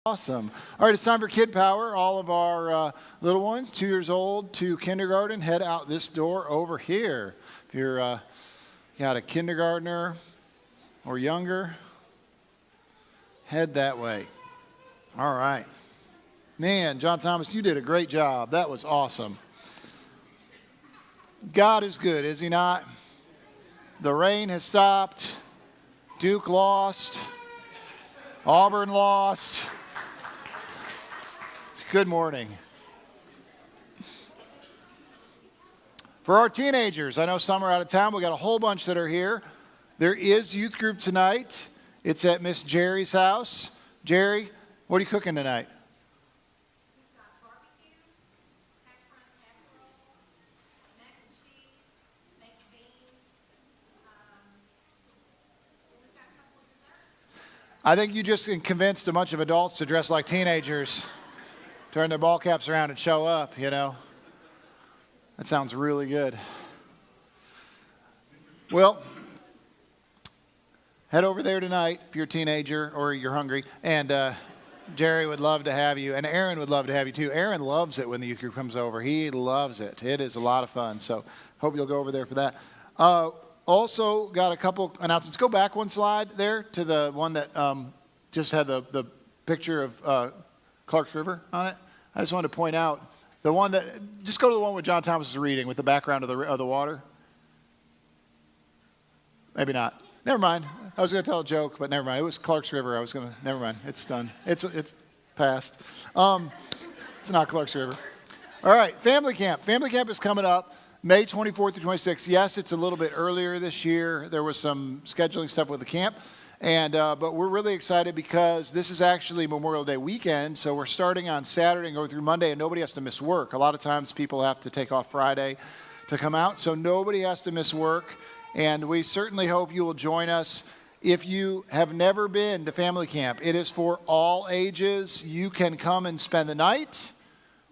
Awesome. All right, it's time for Kid Power. All of our little ones, 2 years old to kindergarten, head out this door over here. If you're got a kindergartner or younger, head that way. All right. Man, John Thomas, you did a great job. That was awesome. God is good, is he not? The rain has stopped. Duke lost. Auburn lost. Good morning. For our teenagers, I know some are out of town. We got a whole bunch that are here. There is youth group tonight. It's at Miss Jerry's house. Jerry, what are you cooking tonight? We've got barbecue, hash brown casserole, mac and cheese, baked beans, and we've got a couple of desserts. I think you just convinced a bunch of adults to dress like teenagers. Turn their ball caps around and show up, you know. That sounds really good. Well, head over there tonight if you're a teenager or you're hungry. And Jerry would love to have you. And Aaron would love to have you too. Aaron loves it when the youth group comes over. He loves it. It is a lot of fun. So hope you'll go over there for that. Also got a couple announcements. Go back one slide there to the one that just had the picture of Clark's River on it. I just wanted to point out the one that, just go to the one with John Thomas is reading with the background of the water. Maybe not. Never mind. I was going to tell a joke, but never mind. It was Clark's River. Never mind. It's done. It's past. It's not Clark's River. All right, Family Camp. Family Camp is coming up May 24th through 26th. Yes, it's a little bit earlier this year. There was some scheduling stuff with the camp. But we're really excited because this is actually Memorial Day weekend, so we're starting on Saturday and go through Monday, and nobody has to miss work. A lot of times people have to take off Friday to come out, so nobody has to miss work, and we certainly hope you will join us. If you have never been to family camp, it is for all ages. You can come and spend the night,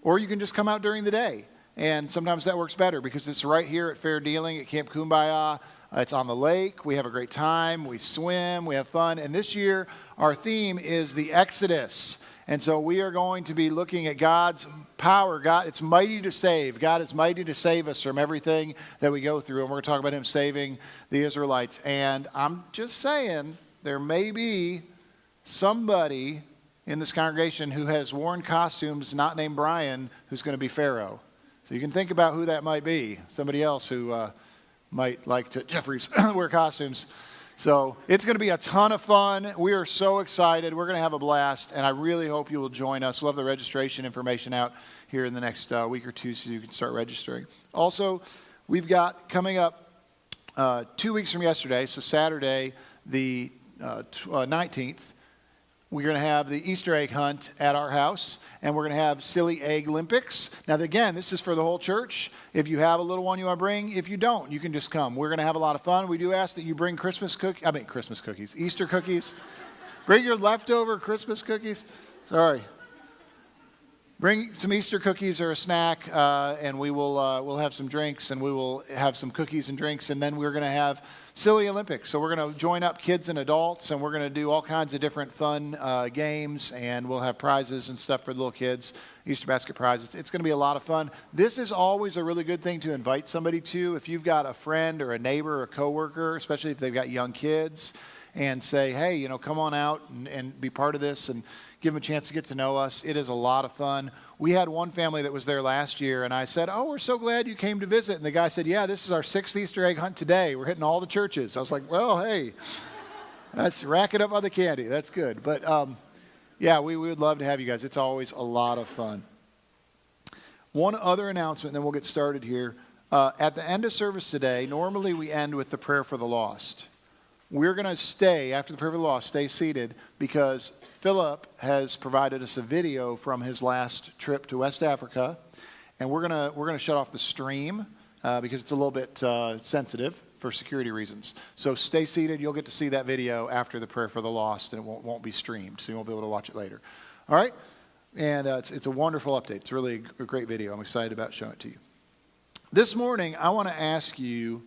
or you can just come out during the day, and sometimes that works better because it's right here at Fair Dealing at Camp Kumbaya. It's on the lake. We have a great time. We swim. We have fun. And this year, our theme is the Exodus. And so we are going to be looking at God's power. God, it's mighty to save. God is mighty to save us from everything that we go through. And we're going to talk about him saving the Israelites. And I'm just saying, there may be somebody in this congregation who has worn costumes not named Brian who's going to be Pharaoh. So you can think about who that might be. Somebody else who might like to, Jeffries, wear costumes. So it's going to be a ton of fun. We are so excited. We're going to have a blast, and I really hope you will join us. We'll have the registration information out here in the next week or two so you can start registering. Also, we've got coming up 2 weeks from yesterday, so Saturday the 19th, we're going to have the Easter egg hunt at our house, and we're going to have Silly Egg Olympics. Now, again, this is for the whole church. If you have a little one you want to bring, if you don't, you can just come. We're going to have a lot of fun. We do ask that you bring Easter cookies. Bring your leftover Christmas cookies. Sorry. Bring some Easter cookies or a snack, and we'll have some drinks, and we will have some cookies and drinks, and then we're going to have Silly Olympics. So we're going to join up kids and adults, and we're going to do all kinds of different fun games, and we'll have prizes and stuff for little kids, Easter basket prizes. It's going to be a lot of fun. This is always a really good thing to invite somebody to. If you've got a friend or a neighbor or a coworker, especially if they've got young kids, and say, hey, come on out and be part of this and give them a chance to get to know us. It is a lot of fun. We had one family that was there last year, and I said, we're so glad you came to visit. And the guy said, yeah, this is our 6th Easter egg hunt today. We're hitting all the churches. I was like, well, hey, that's racking up on the candy. That's good. But, yeah, we would love to have you guys. It's always a lot of fun. One other announcement, then we'll get started here. At the end of service today, normally we end with the prayer for the lost. We're going to stay, after the prayer for the lost, stay seated because Philip has provided us a video from his last trip to West Africa, and we're gonna shut off the stream because it's a little bit sensitive for security reasons. So stay seated. You'll get to see that video after the prayer for the lost, and it won't be streamed, so you won't be able to watch it later. All right, and it's a wonderful update. It's really a great video. I'm excited about showing it to you. This morning, I want to ask you,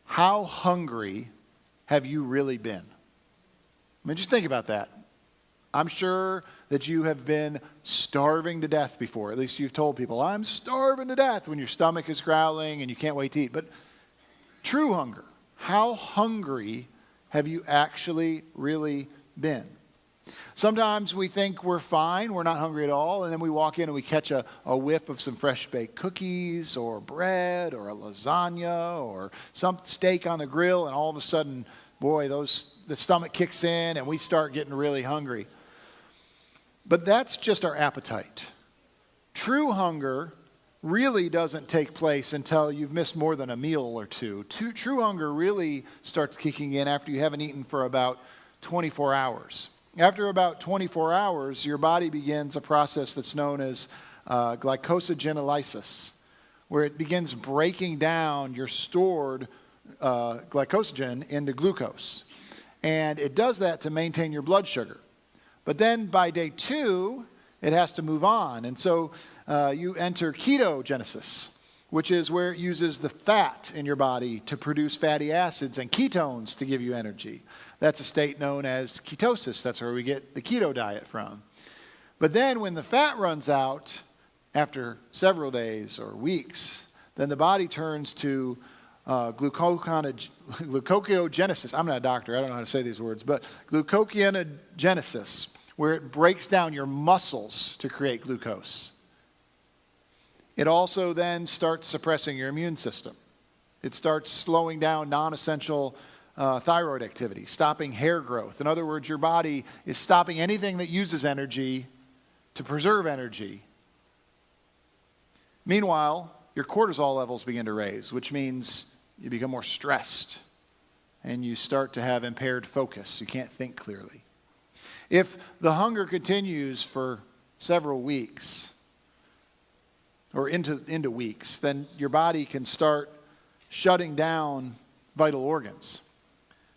how hungry have you really been? I mean, just think about that. I'm sure that you have been starving to death before. At least you've told people, I'm starving to death, when your stomach is growling and you can't wait to eat. But true hunger, how hungry have you actually really been? Sometimes we think we're fine, we're not hungry at all, and then we walk in and we catch a whiff of some fresh baked cookies or bread or a lasagna or some steak on the grill, and all of a sudden, boy, the stomach kicks in and we start getting really hungry. But that's just our appetite. True hunger really doesn't take place until you've missed more than a meal or two. True hunger really starts kicking in after you haven't eaten for about 24 hours. After about 24 hours, your body begins a process that's known as glycosagenolysis, where it begins breaking down your stored glycogen into glucose. And it does that to maintain your blood sugar. But then by day 2, it has to move on. And so you enter ketogenesis, which is where it uses the fat in your body to produce fatty acids and ketones to give you energy. That's a state known as ketosis. That's where we get the keto diet from. But then when the fat runs out after several days or weeks, then the body turns to gluconeogenesis. I'm not a doctor. I don't know how to say these words. But gluconeogenesis, where it breaks down your muscles to create glucose. It also then starts suppressing your immune system. It starts slowing down non-essential thyroid activity, stopping hair growth. In other words, your body is stopping anything that uses energy to preserve energy. Meanwhile, your cortisol levels begin to raise, which means you become more stressed and you start to have impaired focus. You can't think clearly. If the hunger continues for several weeks or into weeks, then your body can start shutting down vital organs.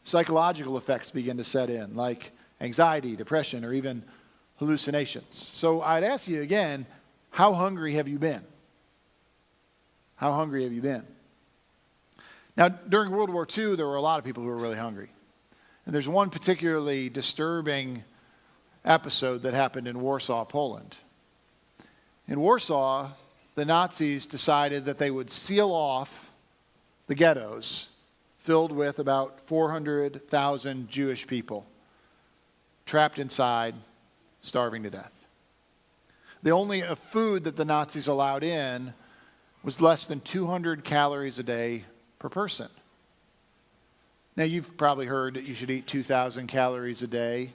Psychological effects begin to set in, like anxiety, depression, or even hallucinations. So I'd ask you again, how hungry have you been? How hungry have you been? Now, during World War II, there were a lot of people who were really hungry. And there's one particularly disturbing episode that happened in Warsaw, Poland. In Warsaw, the Nazis decided that they would seal off the ghettos filled with about 400,000 Jewish people trapped inside, starving to death. The only food that the Nazis allowed in was less than 200 calories a day per person. Now, you've probably heard that you should eat 2,000 calories a day.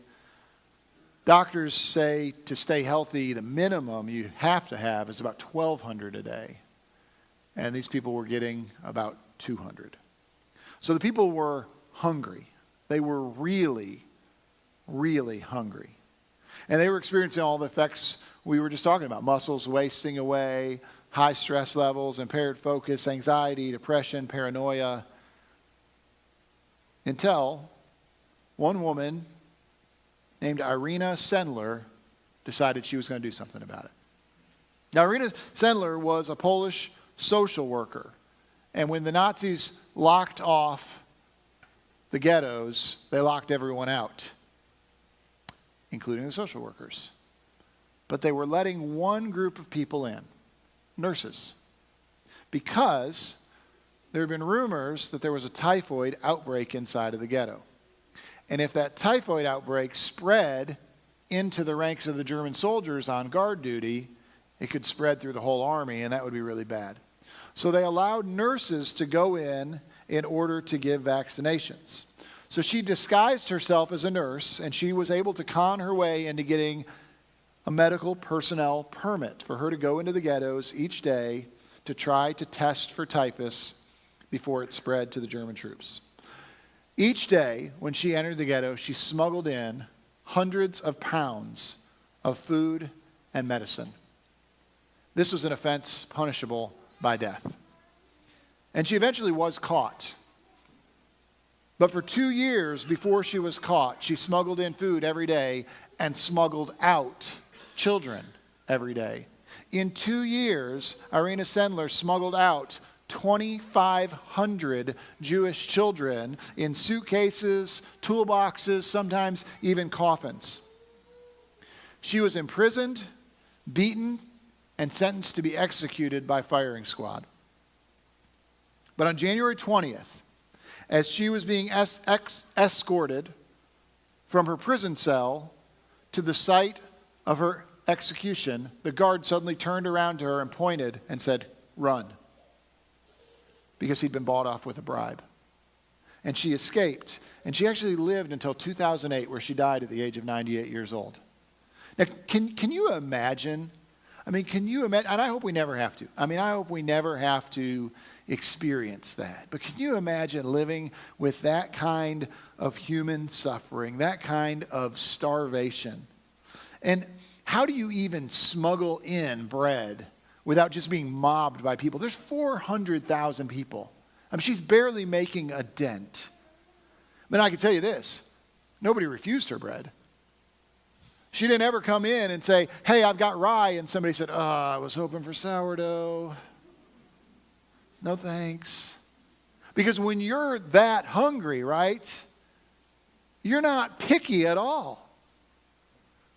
Doctors say to stay healthy, the minimum you have to have is about 1,200 a day. And these people were getting about 200. So the people were hungry. They were really, really hungry. And they were experiencing all the effects we were just talking about. Muscles wasting away, high stress levels, impaired focus, anxiety, depression, paranoia. Until one woman named Irina Sendler decided she was going to do something about it. Now, Irina Sendler was a Polish social worker. And when the Nazis locked off the ghettos, they locked everyone out, including the social workers. But they were letting one group of people in, nurses, because there had been rumors that there was a typhoid outbreak inside of the ghetto. And if that typhoid outbreak spread into the ranks of the German soldiers on guard duty, it could spread through the whole army, and that would be really bad. So they allowed nurses to go in order to give vaccinations. So she disguised herself as a nurse, and she was able to con her way into getting a medical personnel permit for her to go into the ghettos each day to try to test for typhus before it spread to the German troops. Each day, when she entered the ghetto, she smuggled in hundreds of pounds of food and medicine. This was an offense punishable by death. And she eventually was caught. But for 2 years before she was caught, she smuggled in food every day and smuggled out children every day. In 2 years, Irina Sendler smuggled out 2,500 Jewish children in suitcases, toolboxes, sometimes even coffins. She was imprisoned, beaten, and sentenced to be executed by firing squad. But on January 20th, as she was being escorted from her prison cell to the site of her execution, the guard suddenly turned around to her and pointed and said, "Run," because he'd been bought off with a bribe. And she escaped. And she actually lived until 2008, where she died at the age of 98 years old. Now, can you imagine? I mean, can you imagine? And I hope we never have to. I hope we never have to experience that. But can you imagine living with that kind of human suffering, that kind of starvation? And how do you even smuggle in bread without just being mobbed by people? There's 400,000 people. She's barely making a dent. But I can tell you this, nobody refused her bread. She didn't ever come in and say, "Hey, I've got rye," and somebody said, "Oh, I was hoping for sourdough. No thanks." Because when you're that hungry, right, you're not picky at all.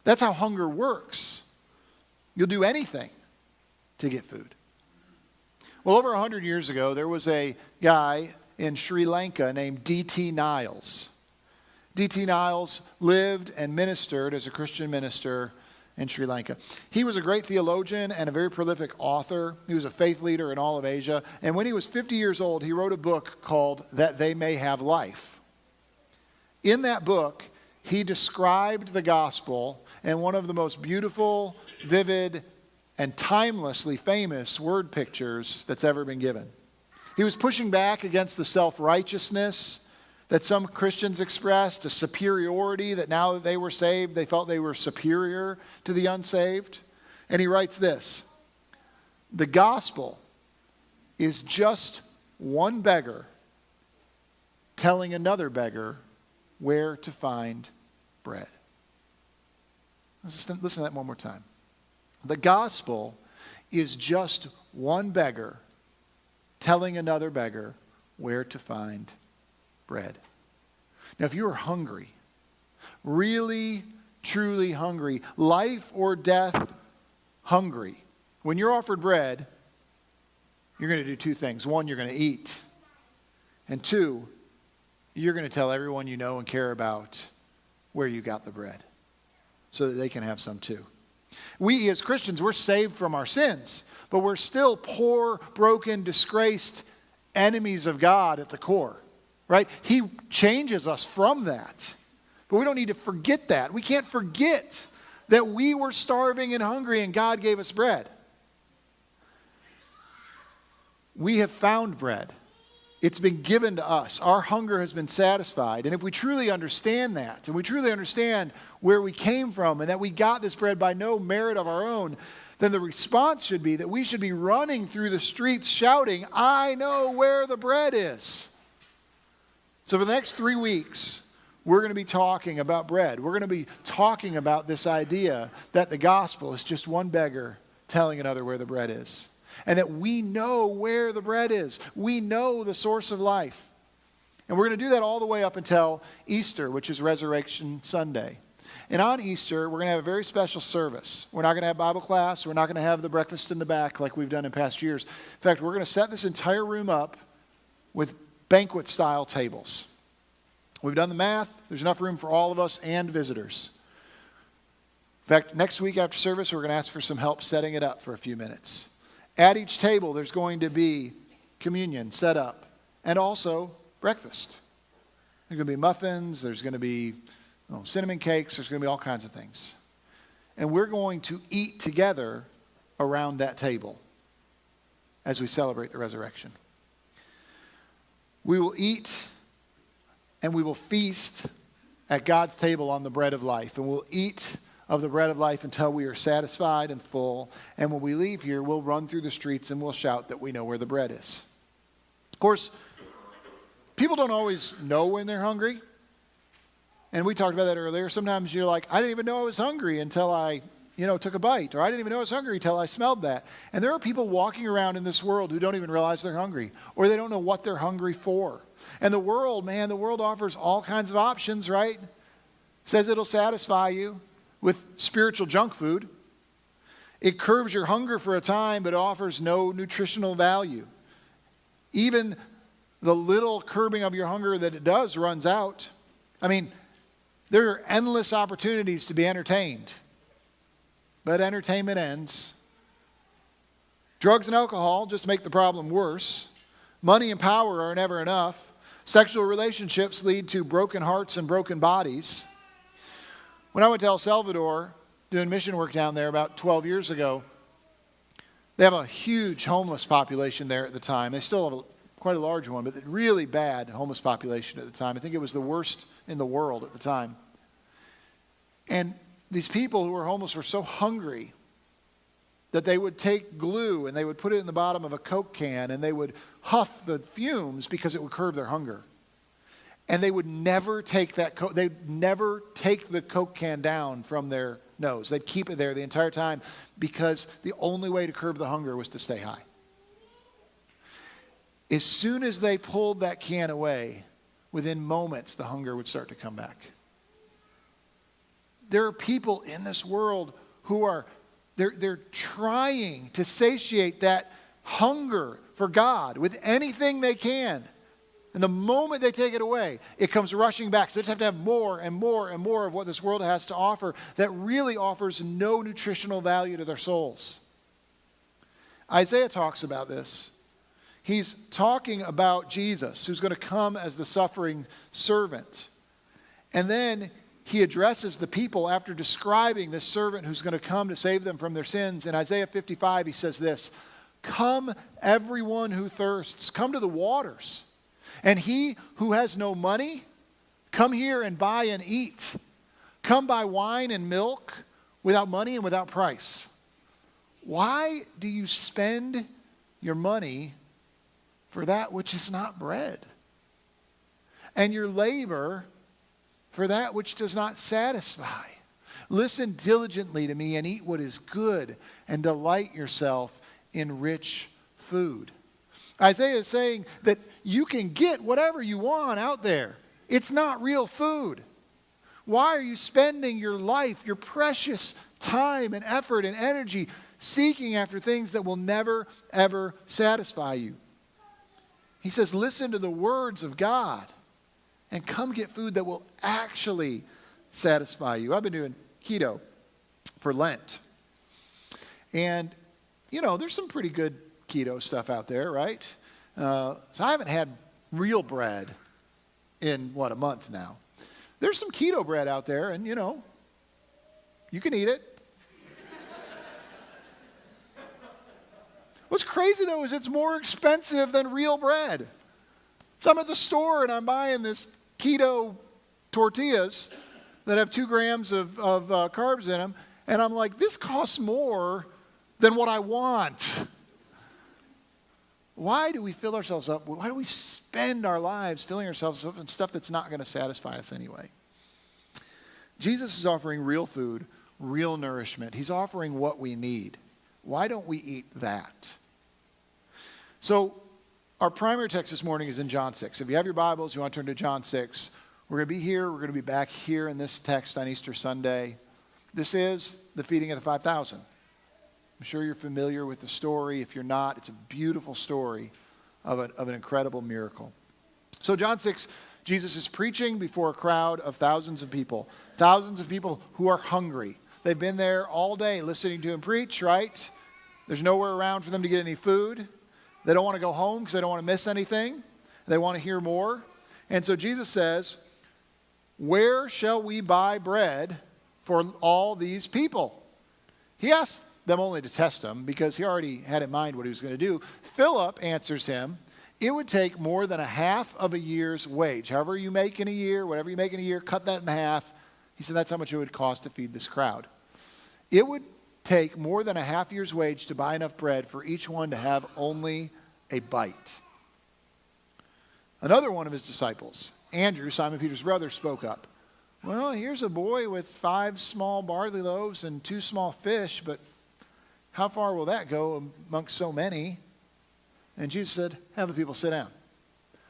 That's how hunger works. You'll do anything to get food. Well, over 100 years ago, there was a guy in Sri Lanka named D.T. Niles. D.T. Niles lived and ministered as a Christian minister in Sri Lanka. He was a great theologian and a very prolific author. He was a faith leader in all of Asia. And when he was 50 years old, he wrote a book called That They May Have Life. In that book, he described the gospel in one of the most beautiful, vivid, and timelessly famous word pictures that's ever been given. He was pushing back against the self-righteousness that some Christians expressed, a superiority that now that they were saved, they felt they were superior to the unsaved. And he writes this: "The gospel is just one beggar telling another beggar where to find bread." Listen to that one more time. The gospel is just one beggar telling another beggar where to find bread. Now, if you are hungry, really, truly hungry, life or death hungry, when you're offered bread, you're going to do two things. One, you're going to eat. And two, you're going to tell everyone you know and care about where you got the bread so that they can have some too. We as Christians, we're saved from our sins, but we're still poor, broken, disgraced enemies of God at the core, right? He changes us from that, but we don't need to forget that. We can't forget that we were starving and hungry and God gave us bread. We have found bread. It's been given to us. Our hunger has been satisfied. And if we truly understand that, and we truly understand where we came from, and that we got this bread by no merit of our own, then the response should be that we should be running through the streets shouting, "I know where the bread is." So for the next 3 weeks, we're going to be talking about bread. We're going to be talking about this idea that the gospel is just one beggar telling another where the bread is. And that we know where the bread is. We know the source of life. And we're going to do that all the way up until Easter, which is Resurrection Sunday. And on Easter, we're going to have a very special service. We're not going to have Bible class. We're not going to have the breakfast in the back like we've done in past years. In fact, we're going to set this entire room up with banquet-style tables. We've done the math. There's enough room for all of us and visitors. In fact, next week after service, we're going to ask for some help setting it up for a few minutes. At each table, there's going to be communion set up and also breakfast. There's going to be muffins. There's going to be cinnamon cakes. There's going to be all kinds of things. And we're going to eat together around that table as we celebrate the resurrection. We will eat and we will feast at God's table on the bread of life. And we'll eat of the bread of life until we are satisfied and full. And when we leave here, we'll run through the streets and we'll shout that we know where the bread is. Of course, people don't always know when they're hungry. And we talked about that earlier. Sometimes you're like, I didn't even know I was hungry until I, took a bite. Or I didn't even know I was hungry until I smelled that. And there are people walking around in this world who don't even realize they're hungry. Or they don't know what they're hungry for. And the world offers all kinds of options, right? Says it'll satisfy you. with spiritual junk food. It curbs your hunger for a time, but offers no nutritional value. Even the little curbing of your hunger that it does runs out. I mean, there are endless opportunities to be entertained, but entertainment ends. Drugs and alcohol just make the problem worse. Money and power are never enough. Sexual relationships lead to broken hearts and broken bodies. When I went to El Salvador doing mission work down there about 12 years ago, they have a huge homeless population there at the time. They still have quite a large one, but a really bad homeless population at the time. I think it was the worst in the world at the time. And these people who were homeless were so hungry that they would take glue and they would put it in the bottom of a Coke can and they would huff the fumes because it would curb their hunger. And they would never take they'd never take the Coke can down from their nose. They'd keep it there the entire time because the only way to curb the hunger was to stay high. As soon as they pulled that can away, within moments the hunger would start to come back. There are people in this world who are they're trying to satiate that hunger for God with anything they can. And the moment they take it away, it comes rushing back. So they just have to have more and more and more of what this world has to offer that really offers no nutritional value to their souls. Isaiah talks about this. He's talking about Jesus, who's going to come as the suffering servant. And then he addresses the people after describing this servant who's going to come to save them from their sins. In Isaiah 55, he says this, "Come, everyone who thirsts, come to the waters. And he who has no money, come here and buy and eat. Come buy wine and milk without money and without price." Why do you spend your money for that which is not bread, and your labor for that which does not satisfy? Listen diligently to me and eat what is good, and delight yourself in rich food. Isaiah is saying that you can get whatever you want out there. It's not real food. Why are you spending your life, your precious time and effort and energy seeking after things that will never, ever satisfy you? He says, listen to the words of God and come get food that will actually satisfy you. I've been doing keto for Lent. And, you know, there's some pretty good keto stuff out there, right? So I haven't had real bread in, a month now. There's some keto bread out there, and, you know, you can eat it. What's crazy, though, is it's more expensive than real bread. So I'm at the store, and I'm buying this keto tortillas that have 2 grams of carbs in them, and I'm like, this costs more than what I want. Why do we fill ourselves up? Why do we spend our lives filling ourselves up in stuff that's not going to satisfy us anyway? Jesus is offering real food, real nourishment. He's offering what we need. Why don't we eat that? So our primary text this morning is in John 6. If you have your Bibles, you want to turn to John 6. We're going to be here. We're going to be back here in this text on Easter Sunday. This is the feeding of the 5,000. I'm sure you're familiar with the story. If you're not, it's a beautiful story of an incredible miracle. So John 6, Jesus is preaching before a crowd of thousands of people who are hungry. They've been there all day listening to him preach, right? There's nowhere around for them to get any food. They don't want to go home because they don't want to miss anything. They want to hear more. And so Jesus says, "Where shall we buy bread for all these people?" He asked them only to test him because he already had in mind what he was going to do. Philip answers him, "It would take more than a half of a year's wage." However you make in a year, whatever you make in a year, cut that in half. He said that's how much it would cost to feed this crowd. It would take more than a half year's wage to buy enough bread for each one to have only a bite. Another one of his disciples, Andrew, Simon Peter's brother, spoke up. "Well, here's a boy with 5 small barley loaves and 2 small fish, but how far will that go amongst so many?" And Jesus said, "Have the people sit down."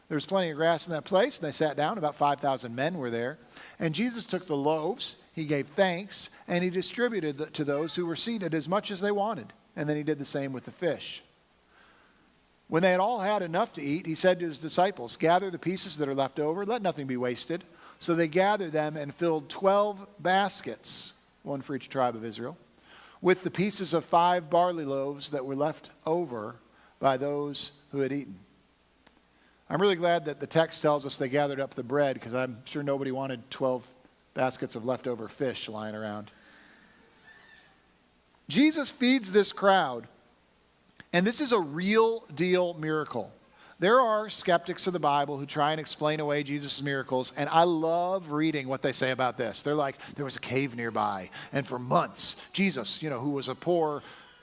There was plenty of grass in that place, and they sat down. About 5,000 men were there. And Jesus took the loaves, he gave thanks, and he distributed to those who were seated as much as they wanted. And then he did the same with the fish. When they had all had enough to eat, he said to his disciples, "Gather the pieces that are left over, let nothing be wasted." So they gathered them and filled 12 baskets, one for each tribe of Israel, with the pieces of 5 barley loaves that were left over by those who had eaten. I'm really glad that the text tells us they gathered up the bread, because I'm sure nobody wanted 12 baskets of leftover fish lying around. Jesus feeds this crowd, and this is a real deal miracle. There are skeptics of the Bible who try and explain away Jesus' miracles, and I love reading what they say about this. They're like, there was a cave nearby, and for months, Jesus, who was a poor,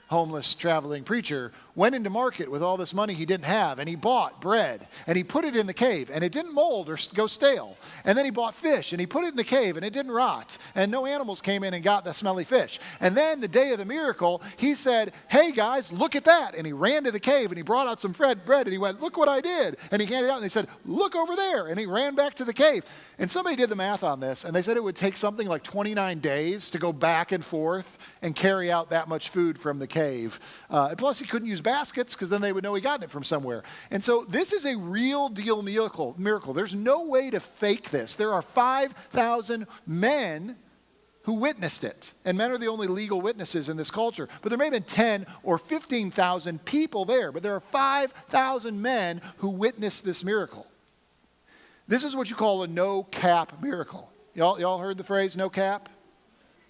homeless, traveling preacher, went into market with all this money he didn't have, and he bought bread, and he put it in the cave, and it didn't mold or go stale. And then he bought fish, and he put it in the cave, and it didn't rot, and no animals came in and got the smelly fish. And then the day of the miracle, he said, "Hey guys, look at that." And he ran to the cave, and he brought out some bread, and he went, "Look what I did." And he handed it out, and they said, "Look over there." And he ran back to the cave. And somebody did the math on this, and they said it would take something like 29 days to go back and forth and carry out that much food from the cave. Plus, he couldn't use baskets, because then they would know he got it from somewhere. And so this is a real deal miracle. There's no way to fake this. There are 5,000 men who witnessed it. And men are the only legal witnesses in this culture. But there may have been 10 or 15,000 people there. But there are 5,000 men who witnessed this miracle. This is what you call a no-cap miracle. Y'all heard the phrase no cap?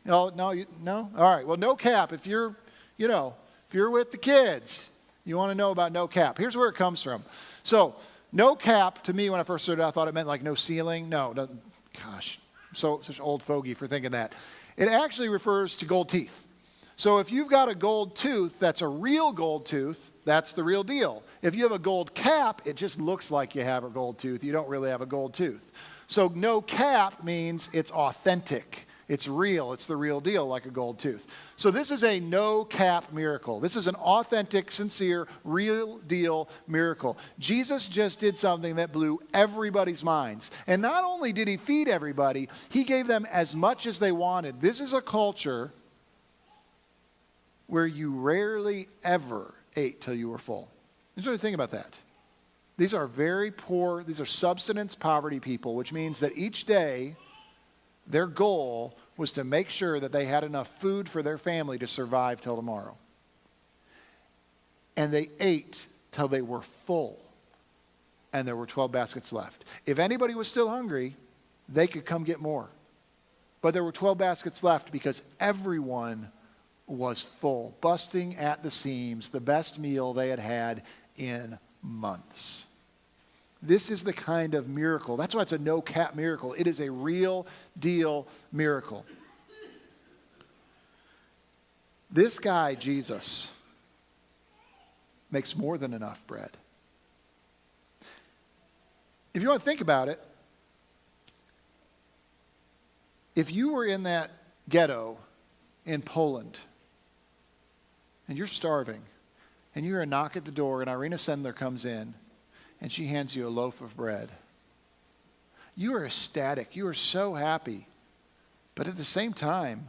Y'all, no? All right. Well, no cap. If you're with the kids, you want to know about no cap. Here's where it comes from. So, no cap, to me, when I first heard it, I thought it meant like no ceiling. No, gosh, such an old fogey for thinking that. It actually refers to gold teeth. So if you've got a gold tooth that's a real gold tooth, that's the real deal. If you have a gold cap, it just looks like you have a gold tooth. You don't really have a gold tooth. So no cap means it's authentic. It's real. It's the real deal, like a gold tooth. So this is a no-cap miracle. This is an authentic, sincere, real deal miracle. Jesus just did something that blew everybody's minds. And not only did he feed everybody, he gave them as much as they wanted. This is a culture where you rarely ever ate till you were full. Just really think about that. These are very poor, these are subsistence poverty people, which means that each day their goal was to make sure that they had enough food for their family to survive till tomorrow. And they ate till they were full. And there were 12 baskets left. If anybody was still hungry, they could come get more. But there were 12 baskets left because everyone was full, busting at the seams, the best meal they had had in months. This is the kind of miracle. That's why it's a no-cap miracle. It is a real deal miracle. This guy, Jesus, makes more than enough bread. If you want to think about it, if you were in that ghetto in Poland and you're starving and you hear a knock at the door and Irina Sendler comes in and she hands you a loaf of bread, you are ecstatic. You are so happy. But at the same time,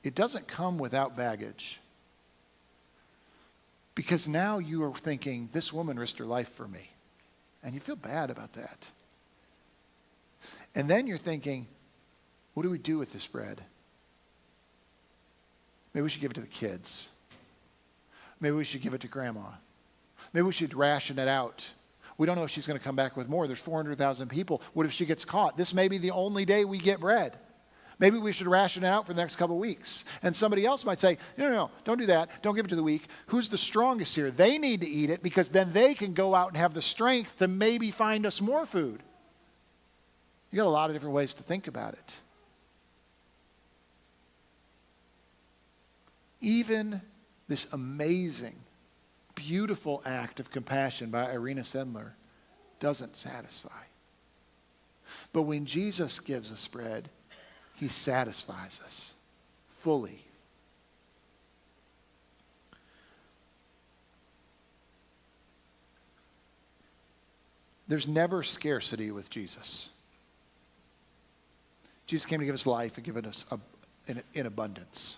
it doesn't come without baggage. Because now you are thinking, this woman risked her life for me. And you feel bad about that. And then you're thinking, what do we do with this bread? Maybe we should give it to the kids. Maybe we should give it to grandma. Maybe we should ration it out. We don't know if she's going to come back with more. There's 400,000 people. What if she gets caught? This may be the only day we get bread. Maybe we should ration it out for the next couple of weeks. And somebody else might say, no, don't do that. Don't give it to the weak. Who's the strongest here? They need to eat it because then they can go out and have the strength to maybe find us more food. You got a lot of different ways to think about it. Even this amazing, beautiful act of compassion by Irina Sendler doesn't satisfy. But when Jesus gives us bread, he satisfies us fully. There's never scarcity with Jesus. Jesus came to give us life and give it us in abundance.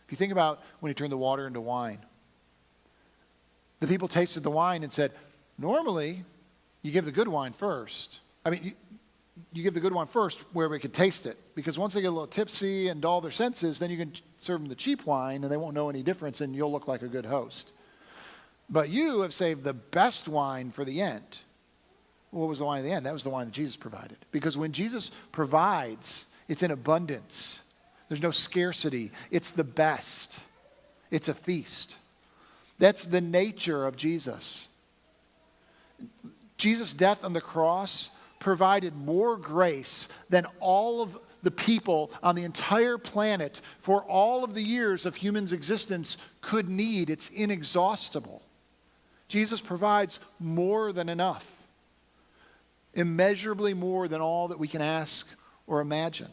If you think about when he turned the water into wine, the people tasted the wine and said, normally you give the good wine first. I mean, you give the good wine first where we can taste it. Because once they get a little tipsy and dull their senses, then you can serve them the cheap wine and they won't know any difference and you'll look like a good host. But you have saved the best wine for the end. What was the wine at the end? That was the wine that Jesus provided. Because when Jesus provides, it's in abundance. There's no scarcity. It's the best. It's a feast. That's the nature of Jesus. Jesus' death on the cross provided more grace than all of the people on the entire planet for all of the years of humans' existence could need. It's inexhaustible. Jesus provides more than enough. Immeasurably more than all that we can ask or imagine.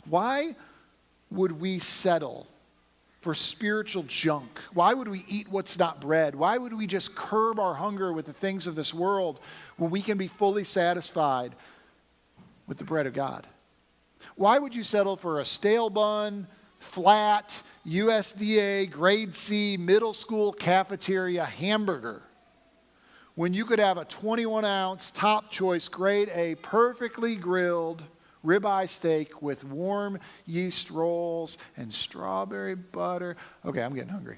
Why would we settle for spiritual junk? Why would we eat what's not bread? Why would we just curb our hunger with the things of this world when we can be fully satisfied with the bread of God? Why would you settle for a stale bun, flat, USDA, grade C, middle school cafeteria hamburger when you could have a 21-ounce, top choice, grade A, perfectly grilled ribeye steak with warm yeast rolls and strawberry butter? Okay, I'm getting hungry.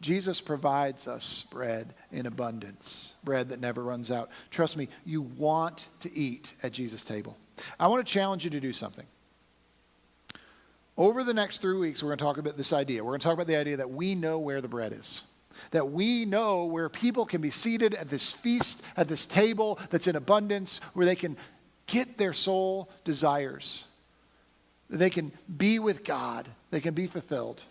Jesus provides us bread in abundance, bread that never runs out. Trust me, you want to eat at Jesus' table. I want to challenge you to do something. Over the next 3 weeks, we're going to talk about this idea. We're going to talk about the idea that we know where the bread is. That we know where people can be seated at this feast, at this table that's in abundance, where they can get their soul desires. They can be with God. They can be fulfilled.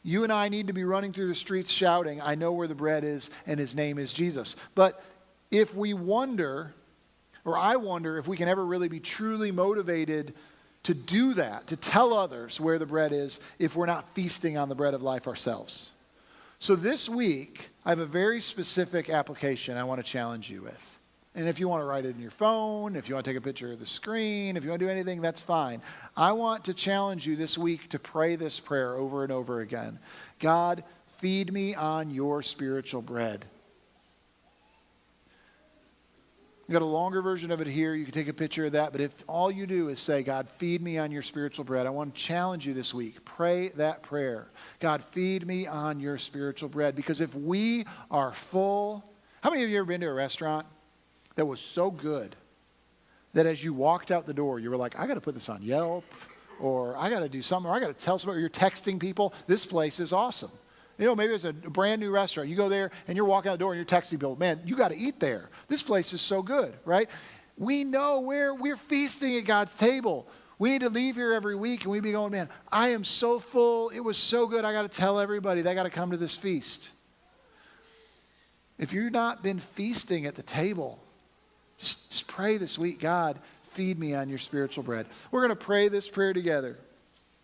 You and I need to be running through the streets shouting, I know where the bread is, and his name is Jesus. But if we wonder, or I wonder if we can ever really be truly motivated to do that, to tell others where the bread is, if we're not feasting on the bread of life ourselves. So this week, I have a very specific application I want to challenge you with. And if you want to write it in your phone, if you want to take a picture of the screen, if you want to do anything, that's fine. I want to challenge you this week to pray this prayer over and over again. God, feed me on your spiritual bread. We've got a longer version of it here. You can take a picture of that. But if all you do is say, God, feed me on your spiritual bread, I want to challenge you this week. Pray that prayer. God, feed me on your spiritual bread. Because if we are full, how many of you have ever been to a restaurant that was so good that as you walked out the door, you were like, I got to put this on Yelp, or I got to do something, or I got to tell somebody, or you're texting people, this place is awesome. You know, maybe it's a brand new restaurant. You go there and you're walking out the door and you're texting people, man, you got to eat there. This place is so good, right? We know where we're feasting at God's table. We need to leave here every week and we be going, man, I am so full. It was so good. I got to tell everybody they got to come to this feast. If you've not been feasting at the table, just pray this week, God, feed me on your spiritual bread. We're going to pray this prayer together,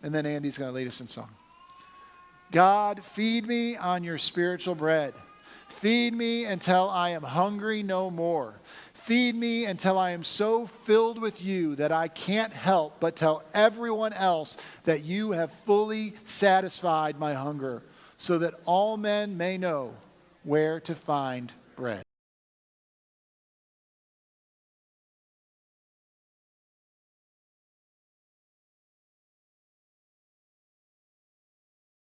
and then Andy's going to lead us in song. God, feed me on your spiritual bread. Feed me until I am hungry no more. Feed me until I am so filled with you that I can't help but tell everyone else that you have fully satisfied my hunger, so that all men may know where to find bread.